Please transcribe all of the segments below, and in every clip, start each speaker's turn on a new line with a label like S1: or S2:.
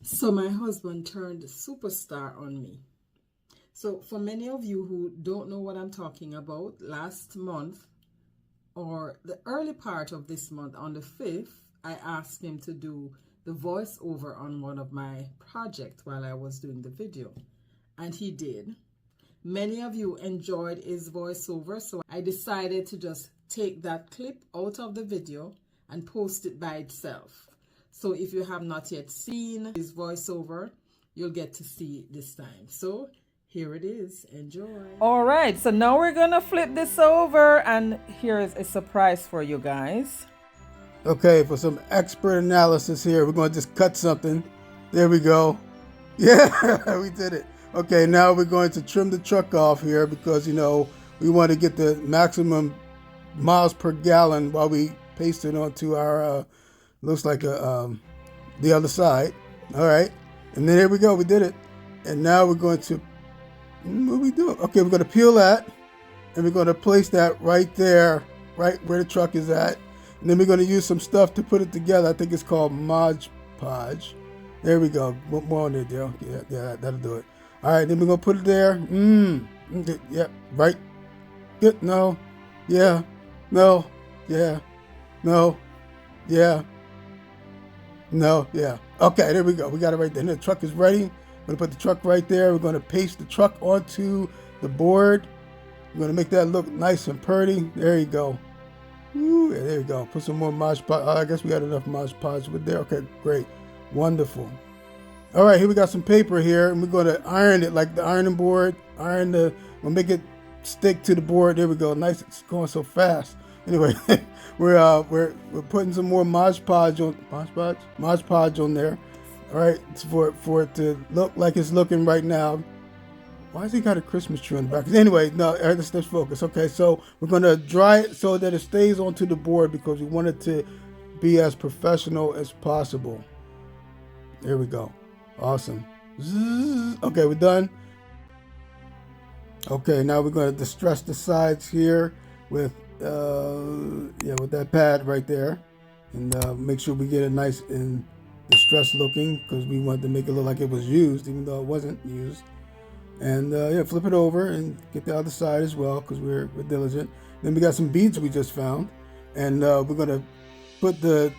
S1: So my husband turned superstar on me. So for many of you who don't know what I'm talking about, last month or the early part of this month on the 5th, I asked him to do the voiceover on one of my projects while I was doing the video. And he did. Many of you enjoyed his voiceover, so I decided to just take that clip out of the video and post it by itself. So if you have not yet seen his voiceover, you'll get to see it this time. So here it is. Enjoy. All right, so now we're gonna flip this over, and here is a surprise for you guys.
S2: Okay, for some expert analysis here, we're going to just cut something. There we go. Yeah, we did it. Okay, now we're going to trim the truck off here because, you know, we want to get the maximum miles per gallon while we paste it onto our, looks like the other side. All right, and then here we go. We did it. And now we're going to, what are we doing? Okay, we're going to peel that, and we're going to place that right there, right where the truck is at. And then we're going to use some stuff to put it together. I think it's called Mod Podge. There we go. More on there, Dale. Yeah, that'll do it. All right, then we're going to put it there. Yeah, right. Good. No. Yeah. No. Yeah. No. Yeah. No. Yeah. Okay, there we go. We got it right there. And the truck is ready. We're going to put the truck right there. We're going to paste the truck onto the board. We're going to make that look nice and pretty. There you go. Ooh, yeah, there you go. Put some more Mod Podge. I guess we got enough Mod Podge with there. Okay, great. Wonderful. All right, here we got some paper here, and we're going to iron it like the ironing board. We'll make it stick to the board. There we go. Nice. It's going so fast. Anyway, we're putting some more Mod Podge on there. All right, it's for it to look like it's looking right now. Why has he got a Christmas tree in the back? Anyway, no, let's focus. Okay, so we're going to dry it so that it stays onto the board because we want it to be as professional as possible. There we go. Awesome. Okay, we're done. Okay, now we're going to distress the sides here with with that pad right there, and make sure we get it nice and distressed looking because we wanted to make it look like it was used, even though it wasn't used. And flip it over and get the other side as well because we're diligent. Then we got some beads we just found, and we're gonna put the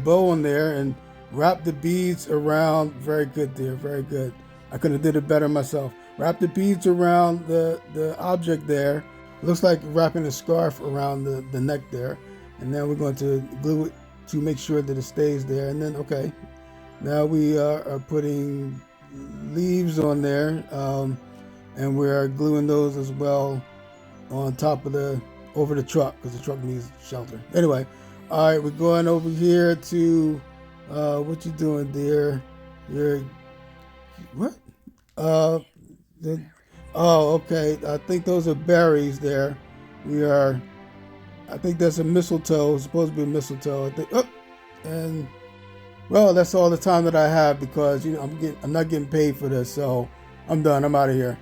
S2: bow on there and wrap the beads around. Very good, dear. Very good. I could have did it better myself. Wrap the beads around the object there. It looks like wrapping a scarf around the neck there. And then we're going to glue it to make sure that it stays there. And then, okay, now we are putting leaves on there, and we are gluing those as well on top of over the truck because the truck needs shelter. Anyway, all right, we're going over here to what you doing, dear? You're what? Okay. I think those are berries there. I think that's a mistletoe. It's supposed to be a mistletoe. I think. And well, that's all the time that I have because I'm not getting paid for this. So I'm done. I'm out of here.